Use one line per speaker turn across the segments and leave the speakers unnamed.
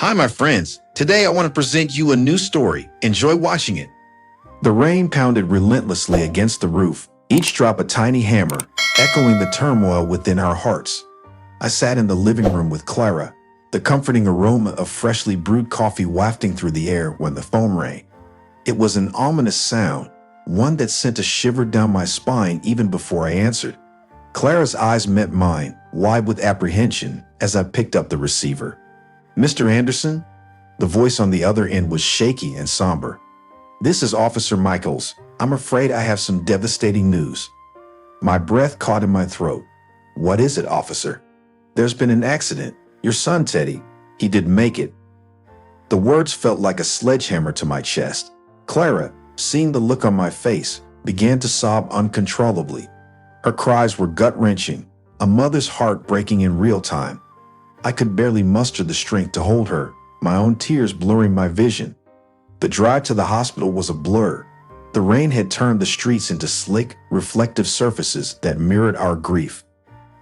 Hi, my friends. Today I want to present you a new story. Enjoy watching it. The rain pounded relentlessly against the roof, each drop a tiny hammer, echoing the turmoil within our hearts. I sat in the living room with Clara, the comforting aroma of freshly brewed coffee wafting through the air when the phone rang. It was an ominous sound, one that sent a shiver down my spine even before I answered. Clara's eyes met mine, wide with apprehension, as I picked up the receiver. "Mr. Anderson?" The voice on the other end was shaky and somber. "This is Officer Michaels. I'm afraid I have some devastating news." My breath caught in my throat. "What is it, officer?" "There's been an accident. Your son, Teddy. He didn't make it." The words felt like a sledgehammer to my chest. Clara, seeing the look on my face, began to sob uncontrollably. Her cries were gut-wrenching, a mother's heart breaking in real time. I could barely muster the strength to hold her, my own tears blurring my vision. The drive to the hospital was a blur. The rain had turned the streets into slick, reflective surfaces that mirrored our grief.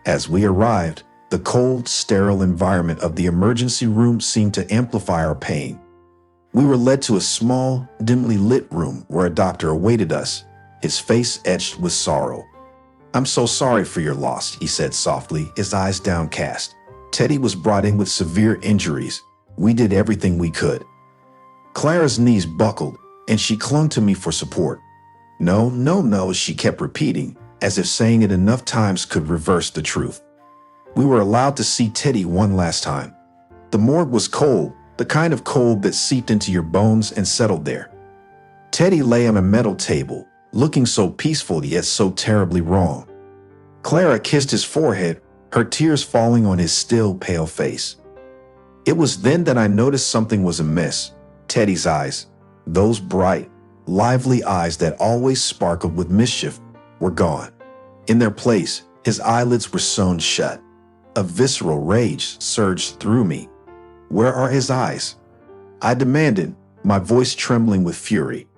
As we arrived, the cold, sterile environment of the emergency room seemed to amplify our pain. We were led to a small, dimly lit room where a doctor awaited us, his face etched with sorrow. "I'm so sorry for your loss," he said softly, his eyes downcast. "Teddy was brought in with severe injuries. We did everything we could." Clara's knees buckled, and she clung to me for support. "No, no, no," she kept repeating, as if saying it enough times could reverse the truth. We were allowed to see Teddy one last time. The morgue was cold, the kind of cold that seeped into your bones and settled there. Teddy lay on a metal table, looking so peaceful yet so terribly wrong. Clara kissed his forehead, her tears falling on his still pale face. It was then that I noticed something was amiss. Teddy's eyes, those bright, lively eyes that always sparkled with mischief, were gone. In their place, his eyelids were sewn shut. A visceral rage surged through me. "Where are his eyes?" I demanded, my voice trembling with fury.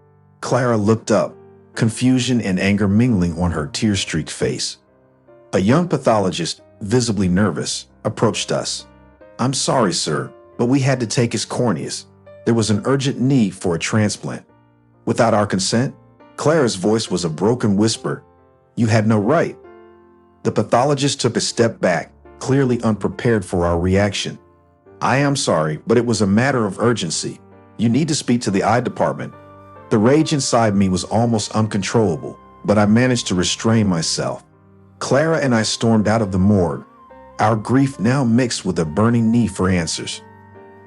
Clara looked up, confusion and anger mingling on her tear-streaked face. A young pathologist, visibly nervous, approached us. "I'm sorry, sir, but we had to take his corneas. There was an urgent need for a transplant." "Without our consent?" Clara's voice was a broken whisper. "You had no right." The pathologist took a step back, clearly unprepared for our reaction. "I am sorry, but it was a matter of urgency. You need to speak to the eye department." The rage inside me was almost uncontrollable, but I managed to restrain myself. Clara and I stormed out of the morgue, our grief now mixed with a burning need for answers.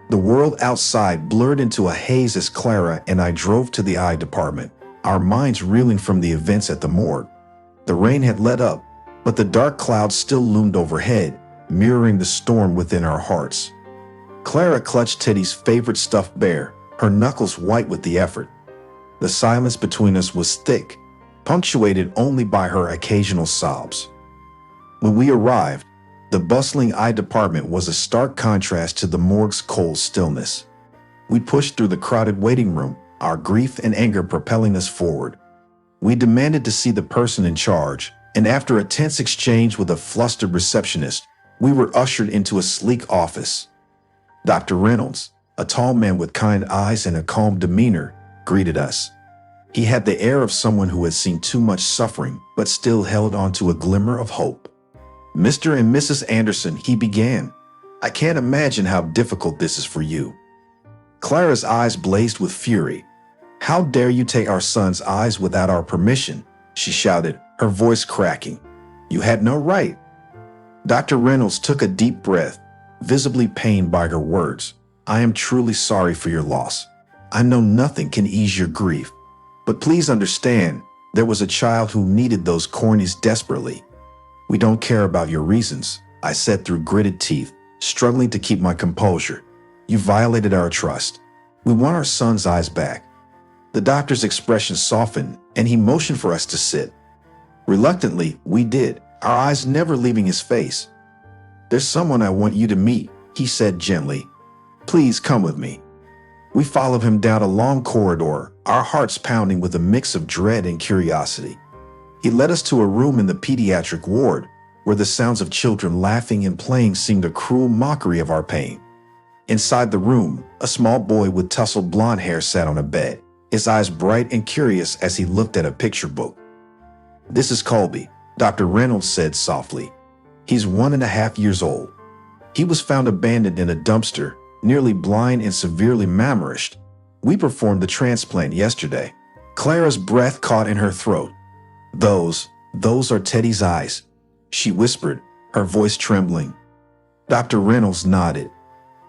The world outside blurred into a haze as Clara and I drove to the eye department, our minds reeling from the events at the morgue. The rain had let up, but the dark clouds still loomed overhead, mirroring the storm within our hearts. Clara clutched Teddy's favorite stuffed bear, her knuckles white with the effort. The silence between us was thick, punctuated only by her occasional sobs. When we arrived, the bustling eye department was a stark contrast to the morgue's cold stillness. We pushed through the crowded waiting room, our grief and anger propelling us forward. We demanded to see the person in charge, and after a tense exchange with a flustered receptionist, we were ushered into a sleek office. Dr. Reynolds, a tall man with kind eyes and a calm demeanor, greeted us. He had the air of someone who had seen too much suffering, but still held on to a glimmer of hope. "Mr. and Mrs. Anderson," he began, "I can't imagine how difficult this is for you." Clara's eyes blazed with fury. "How dare you take our son's eyes without our permission?" she shouted, her voice cracking. "You had no right." Dr. Reynolds took a deep breath, visibly pained by her words. "I am truly sorry for your loss. I know nothing can ease your grief. But please understand, there was a child who needed those corneas desperately." "We don't care about your reasons," I said through gritted teeth, struggling to keep my composure. "You violated our trust. We want our son's eyes back." The doctor's expression softened, and he motioned for us to sit. Reluctantly, we did, our eyes never leaving his face. "There's someone I want you to meet," he said gently. "Please come with me." We followed him down a long corridor, our hearts pounding with a mix of dread and curiosity. He led us to a room in the pediatric ward, where the sounds of children laughing and playing seemed a cruel mockery of our pain. Inside the room, a small boy with tousled blonde hair sat on a bed, his eyes bright and curious as he looked at a picture book. "This is Colby," Dr. Reynolds said softly. "He's 1.5 years old. He was found abandoned in a dumpster, nearly blind and severely malnourished. We performed the transplant yesterday." Clara's breath caught in her throat. Those are Teddy's eyes," she whispered, her voice trembling. Dr. Reynolds nodded.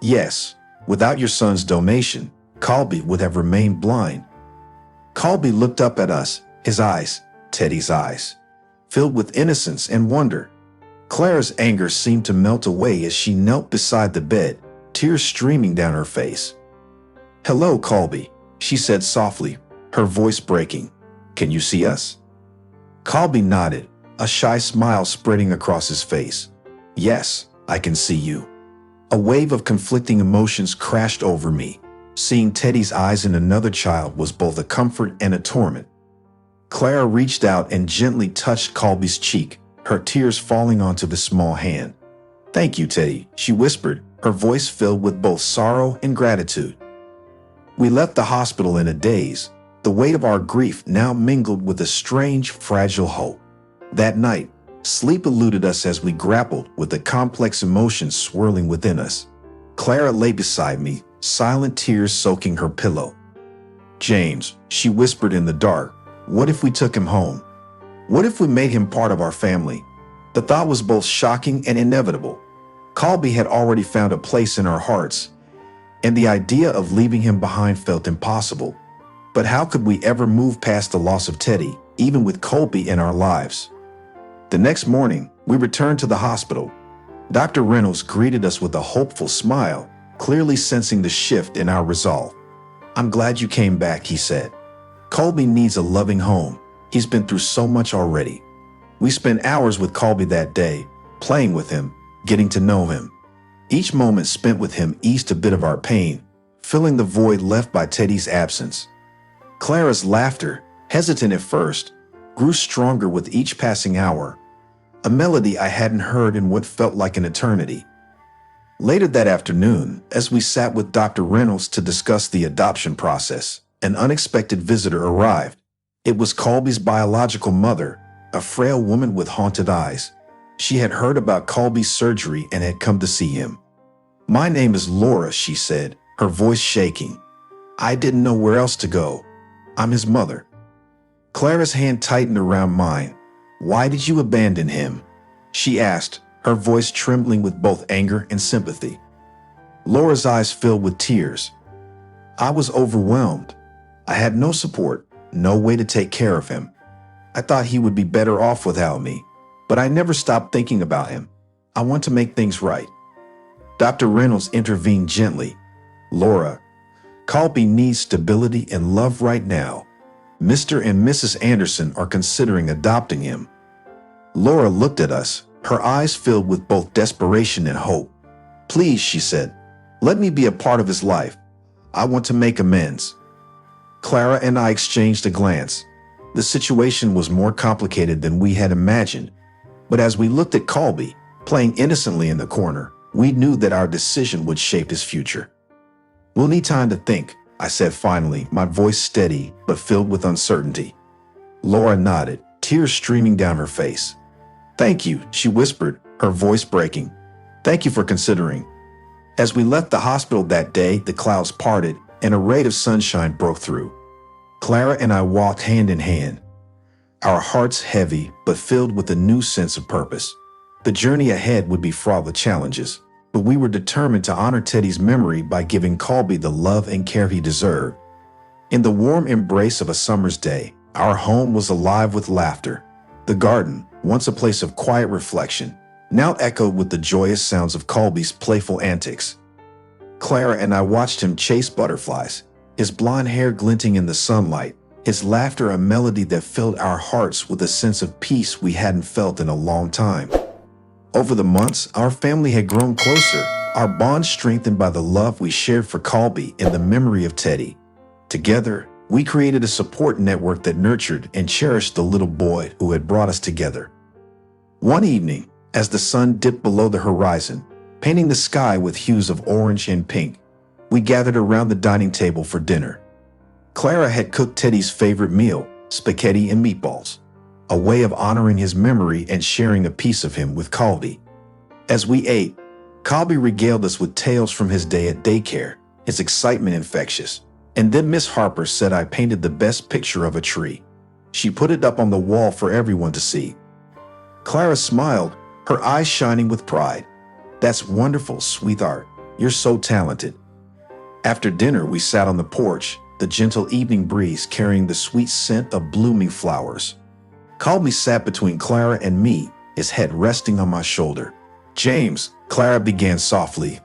"Yes, without your son's donation, Colby would have remained blind." Colby looked up at us, his eyes, Teddy's eyes, filled with innocence and wonder. Clara's anger seemed to melt away as she knelt beside the bed, tears streaming down her face. "Hello, Colby," she said softly, her voice breaking. "Can you see us?" Colby nodded, a shy smile spreading across his face. "Yes, I can see you." A wave of conflicting emotions crashed over me. Seeing Teddy's eyes in another child was both a comfort and a torment. Clara reached out and gently touched Colby's cheek, her tears falling onto the small hand. "Thank you, Teddy," she whispered, her voice filled with both sorrow and gratitude. We left the hospital in a daze, the weight of our grief now mingled with a strange, fragile hope. That night, sleep eluded us as we grappled with the complex emotions swirling within us. Clara lay beside me, silent tears soaking her pillow. "James," she whispered in the dark, "what if we took him home? What if we made him part of our family?" The thought was both shocking and inevitable. Colby had already found a place in our hearts, and the idea of leaving him behind felt impossible. But how could we ever move past the loss of Teddy, even with Colby in our lives? The next morning, we returned to the hospital. Dr. Reynolds greeted us with a hopeful smile, clearly sensing the shift in our resolve. "I'm glad you came back," he said. "Colby needs a loving home. He's been through so much already." We spent hours with Colby that day, playing with him, getting to know him. Each moment spent with him eased a bit of our pain, filling the void left by Teddy's absence. Clara's laughter, hesitant at first, grew stronger with each passing hour, a melody I hadn't heard in what felt like an eternity. Later that afternoon, as we sat with Dr. Reynolds to discuss the adoption process, an unexpected visitor arrived. It was Colby's biological mother, a frail woman with haunted eyes. She had heard about Colby's surgery and had come to see him. "My name is Laura," she said, her voice shaking. "I didn't know where else to go. I'm his mother." Clara's hand tightened around mine. "Why did you abandon him?" she asked, her voice trembling with both anger and sympathy. Laura's eyes filled with tears. "I was overwhelmed. I had no support, no way to take care of him. I thought he would be better off without me, but I never stopped thinking about him. I want to make things right." Dr. Reynolds intervened gently. "Laura, Colby needs stability and love right now. Mr. and Mrs. Anderson are considering adopting him." Laura looked at us, her eyes filled with both desperation and hope. "Please," she said, "let me be a part of his life. I want to make amends." Clara and I exchanged a glance. The situation was more complicated than we had imagined, but as we looked at Colby, playing innocently in the corner, we knew that our decision would shape his future. "We'll need time to think," I said finally, my voice steady but filled with uncertainty. Laura nodded, tears streaming down her face. "Thank you," she whispered, her voice breaking. "Thank you for considering." As we left the hospital that day, the clouds parted and a ray of sunshine broke through. Clara and I walked hand in hand, our hearts heavy but filled with a new sense of purpose. The journey ahead would be fraught with challenges, but we were determined to honor Teddy's memory by giving Colby the love and care he deserved. In the warm embrace of a summer's day, our home was alive with laughter. The garden, once a place of quiet reflection, now echoed with the joyous sounds of Colby's playful antics. Clara and I watched him chase butterflies, his blonde hair glinting in the sunlight, his laughter a melody that filled our hearts with a sense of peace we hadn't felt in a long time. Over the months, our family had grown closer, our bond strengthened by the love we shared for Colby and the memory of Teddy. Together, we created a support network that nurtured and cherished the little boy who had brought us together. One evening, as the sun dipped below the horizon, painting the sky with hues of orange and pink. We gathered around the dining table for dinner. Clara had cooked Teddy's favorite meal, spaghetti and meatballs, a way of honoring his memory and sharing a piece of him with Colby. As we ate, Colby regaled us with tales from his day at daycare, his excitement infectious. And then Miss Harper said I painted the best picture of a tree. She put it up on the wall for everyone to see. Clara smiled, her eyes shining with pride. That's wonderful, sweetheart. You're so talented. After dinner, we sat on the porch, the gentle evening breeze carrying the sweet scent of blooming flowers. Colby sat between Clara and me, his head resting on my shoulder. James, Clara began softly,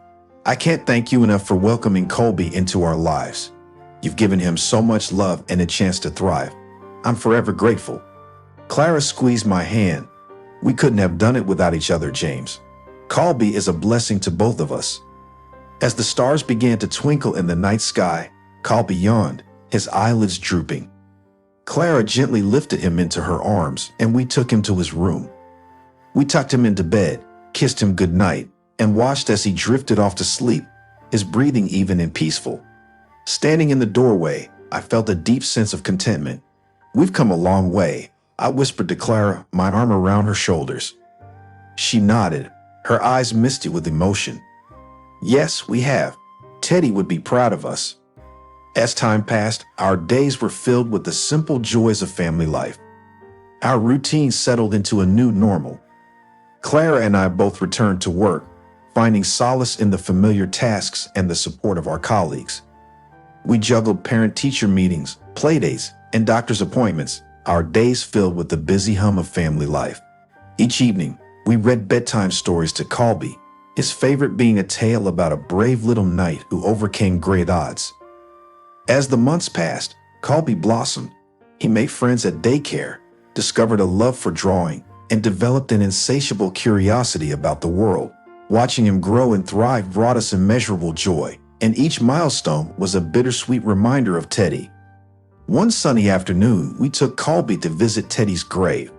I can't thank you enough for welcoming Colby into our lives. You've given him so much love and a chance to thrive. I'm forever grateful. Clara squeezed my hand. We couldn't have done it without each other, James. Colby is a blessing to both of us. As the stars began to twinkle in the night sky, Colby yawned, his eyelids drooping. Clara gently lifted him into her arms, and we took him to his room. We tucked him into bed, kissed him goodnight, and watched as he drifted off to sleep, his breathing even and peaceful. Standing in the doorway, I felt a deep sense of contentment. We've come a long way, I whispered to Clara, my arm around her shoulders. She nodded, her eyes misty with emotion. Yes, we have. Teddy would be proud of us. As time passed, our days were filled with the simple joys of family life. Our routine settled into a new normal. Clara and I both returned to work, finding solace in the familiar tasks and the support of our colleagues. We juggled parent-teacher meetings, playdates, and doctor's appointments, our days filled with the busy hum of family life. Each evening, we read bedtime stories to Colby, his favorite being a tale about a brave little knight who overcame great odds. As the months passed, Colby blossomed. He made friends at daycare, discovered a love for drawing, and developed an insatiable curiosity about the world. Watching him grow and thrive brought us immeasurable joy, and each milestone was a bittersweet reminder of Teddy. One sunny afternoon, we took Colby to visit Teddy's grave.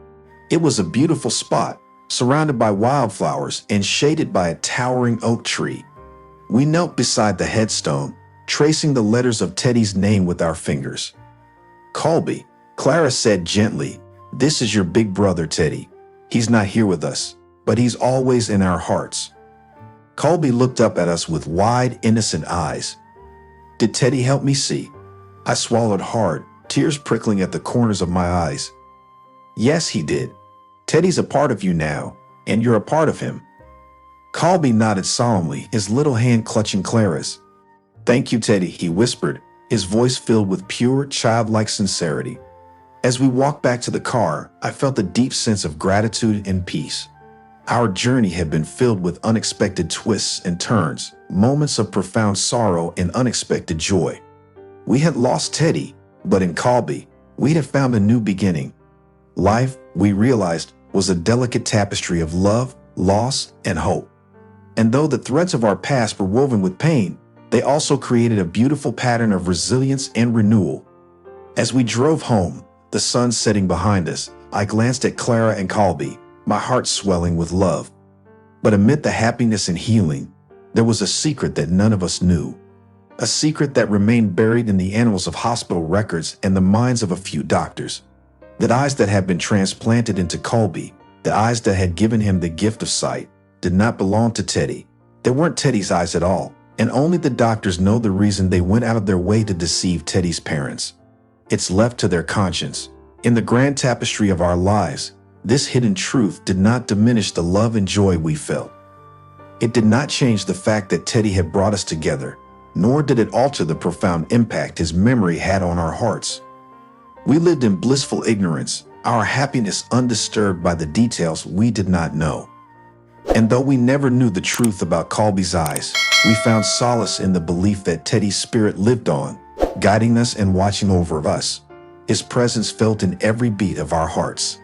It was a beautiful spot, surrounded by wildflowers and shaded by a towering oak tree. We knelt beside the headstone, tracing the letters of Teddy's name with our fingers. Colby, Clara said gently, this is your big brother, Teddy. He's not here with us, but he's always in our hearts. Colby looked up at us with wide, innocent eyes. Did Teddy help me see? I swallowed hard, tears prickling at the corners of my eyes. Yes, he did. Teddy's a part of you now, and you're a part of him. Colby nodded solemnly, his little hand clutching Clara's. Thank you, Teddy, he whispered, his voice filled with pure, childlike sincerity. As we walked back to the car, I felt a deep sense of gratitude and peace. Our journey had been filled with unexpected twists and turns, moments of profound sorrow and unexpected joy. We had lost Teddy, but in Colby, we had found a new beginning. Life, we realized, was a delicate tapestry of love, loss, and hope. And though the threads of our past were woven with pain, they also created a beautiful pattern of resilience and renewal. As we drove home, the sun setting behind us, I glanced at Clara and Colby, my heart swelling with love. But amid the happiness and healing, there was a secret that none of us knew. A secret that remained buried in the annals of hospital records and the minds of a few doctors. The eyes that had been transplanted into Colby, the eyes that had given him the gift of sight, did not belong to Teddy. They weren't Teddy's eyes at all, and only the doctors know the reason they went out of their way to deceive Teddy's parents. It's left to their conscience. In the grand tapestry of our lives, this hidden truth did not diminish the love and joy we felt. It did not change the fact that Teddy had brought us together, nor did it alter the profound impact his memory had on our hearts. We lived in blissful ignorance, our happiness undisturbed by the details we did not know. And though we never knew the truth about Colby's eyes, we found solace in the belief that Teddy's spirit lived on, guiding us and watching over us. His presence felt in every beat of our hearts.